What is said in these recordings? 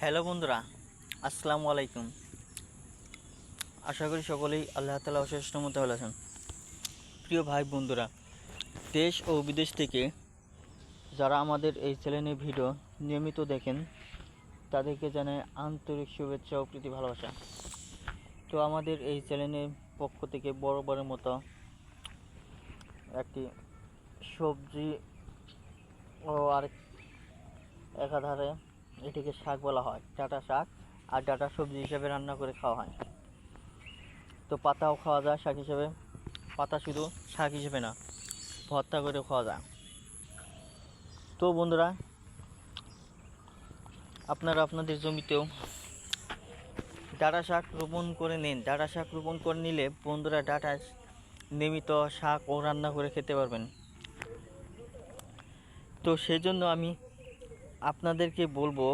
Hello বন্ধুরা, আসসালামু আলাইকুম। আশা করি সকলেই আল্লাহ তাআলা অশেষ রহমতে ভালো আছেন। প্রিয় ভাই বন্ধুরা, দেশ ও বিদেশ থেকে যারা আমাদের এই চ্যানেলের ভিডিও নিয়মিত দেখেন তাদেরকে জানাই আন্তরিক শুভেচ্ছা ও প্রীতি ভালোবাসা। তো আমাদের এই চ্যানেলের পক্ষ থেকে বরাবরের মতো একটি সবজি ও আর একাধারে এটিকে শাক বলা হয়, ডাঁটা শাক। আর ডাঁটা সবজি হিসেবে রান্না করে খাওয়া হয়। তো পাতাও খাওয়া যায় শাক হিসেবে, পাতা শুধু শাক হিসেবে না, ভর্তা করে খাওয়া যায়। তো বন্ধুরা, আপনারা আপনাদের জমিতেও ডাঁটা শাক রোপণ করে নিন। ডাঁটা শাক রোপণ করে নিলে বন্ধুরা ডাঁটা নিয়মিত শাক ও রান্না করে খেতে পারবেন। তো সেই জন্য আমি আপনাদেরকে বলবো,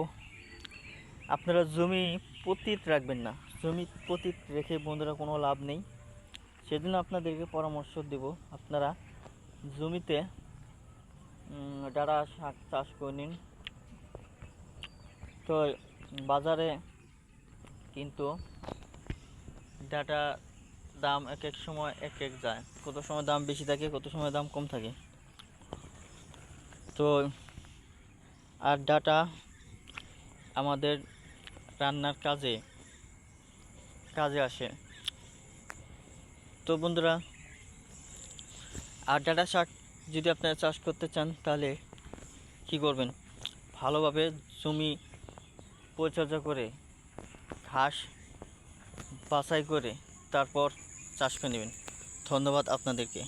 আপনারা জমি পতিত রাখবেন না। জমি পতিত রেখে বন্ধুরা কোনো লাভ নেই। সেজন্য আপনাদেরকে পরামর্শ দেব, আপনারা জমিতে ডাঁটা শাক চাষ করে নিন। তো বাজারে কিন্তু ডাঁটা দাম এক এক সময় এক এক যায়, কত সময় দাম বেশি থাকে, কত সময় দাম কম থাকে। তো আর ডাঁটা আমাদের রান্নার কাজে আসে। তো বন্ধুরা, আর ডাঁটা শাক যদি আপনারা চাষ করতে চান তাহলে কি করবেন, ভালোভাবে জমি পরিচর্যা করে ঘাস বাছাই করে তারপর চাষ করে নেবেন। ধন্যবাদ আপনাদেরকে।